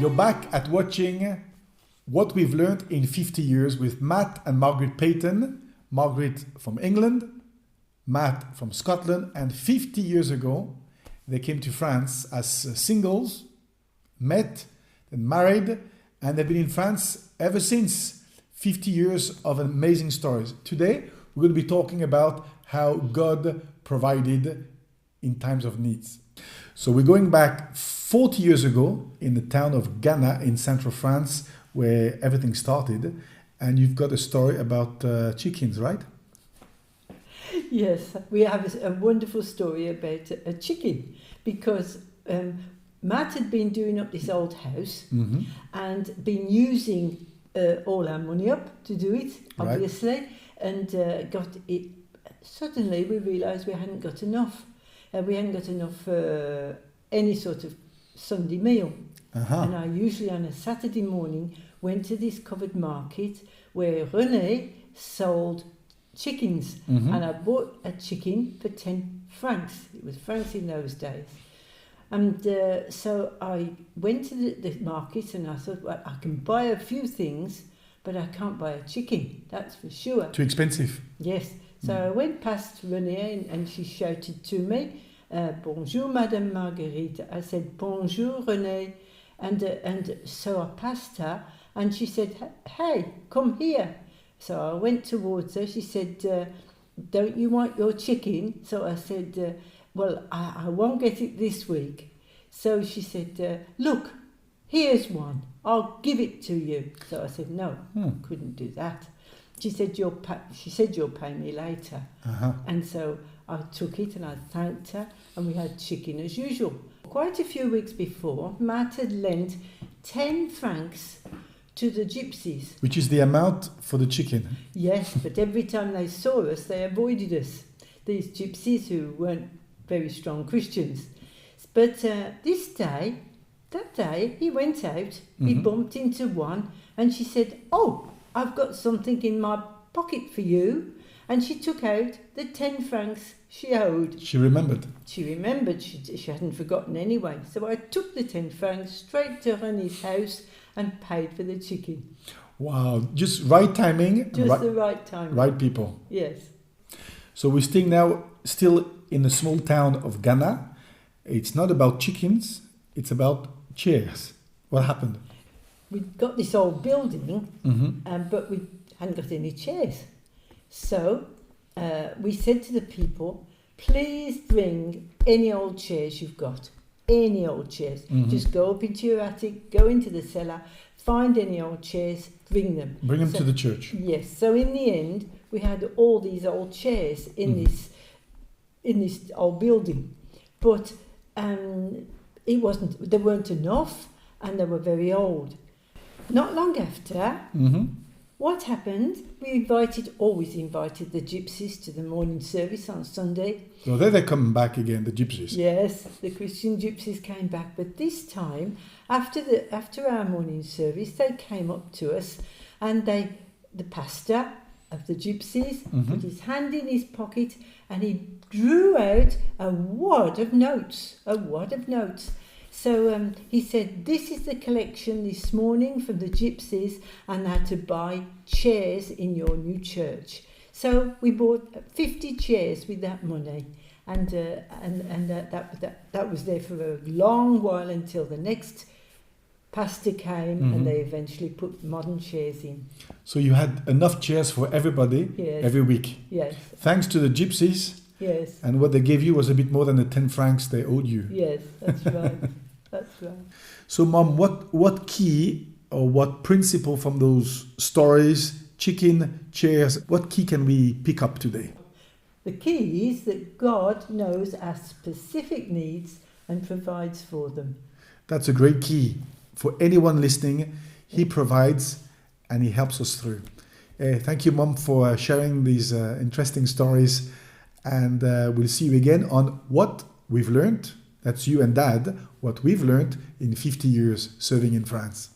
You're back at watching What We've Learned in 50 Years with Matt and Margaret Paton. Margaret from England, Matt from Scotland, and 50 years ago they came to France as singles, met, then married, and they've been in France ever since. 50 years of amazing stories. Today we're going to be talking about how God provided in times of needs. So we're going back 40 years ago in the town of Ghana in central France, where everything started. And you've got a story about chickens, right? Yes, we have a wonderful story about a chicken, because Matt had been doing up this old house and been using all our money up to do it, obviously, right. And got it. Suddenly we realised we hadn't got enough. We hadn't got enough for any sort of Sunday meal. And I usually on a Saturday morning went to this covered market where René sold chickens, and I bought a chicken for 10 francs. It was francs in those days. And so I went to the market and I thought, well, I can buy a few things, but I can't buy a chicken, that's for sure. Too expensive. Yes. So I went past René and she shouted to me, bonjour, Madame Marguerite. I said, bonjour, René. And so I passed her and she said, hey, come here. So I went towards her. She said, don't you want your chicken? So I said, well, I won't get it this week. So she said, look, here's one. I'll give it to you. So I said, no, couldn't do that. She said, you'll pay me later. And so I took it and I thanked her and we had chicken as usual. Quite a few weeks before, Matt had lent 10 francs to the gypsies. Which is the amount for the chicken. Yes, but every time they saw us, they avoided us. These gypsies who weren't very strong Christians. But that day, he went out, he bumped into one, and she said, oh, I've got something in my pocket for you. And she took out the 10 francs she owed. She remembered. She remembered, she hadn't forgotten anyway. So I took the 10 francs straight to René's house and paid for the chicken. Wow, just right timing. Just the right timing. Right people. Yes. So we're still in the small town of Ghana. It's not about chickens, it's about chairs. What happened? We got this old building, but we hadn't got any chairs. So we said to the people, please bring any old chairs you've got. Any old chairs. Just go up into your attic, go into the cellar, find any old chairs, bring them. Bring them to the church. Yes. So in the end, we had all these old chairs in this old building. But there weren't enough and they were very old. Not long after, what happened? We always invited the gypsies to the morning service on Sunday. So there they come back again, the gypsies. Yes, the Christian gypsies came back. But this time, after our morning service, they came up to us and the pastor of the gypsies put his hand in his pocket and he drew out a wad of notes. So he said, this is the collection this morning from the gypsies and how to buy chairs in your new church. So we bought 50 chairs with that money and that was there for a long while until the next pastor came and they eventually put modern chairs in. So you had enough chairs for everybody every week. Yes. Thanks to the gypsies. Yes. And what they gave you was a bit more than the 10 francs they owed you. Yes, that's right. That's right. So, Mom, what key or what principle from those stories, chicken, chairs, what key can we pick up today? The key is that God knows our specific needs and provides for them. That's a great key. For anyone listening, He provides and He helps us through. Thank you, Mom, for sharing these interesting stories. And we'll see you again on What We've Learned. That's you and Dad, what we've learned in 50 years serving in France.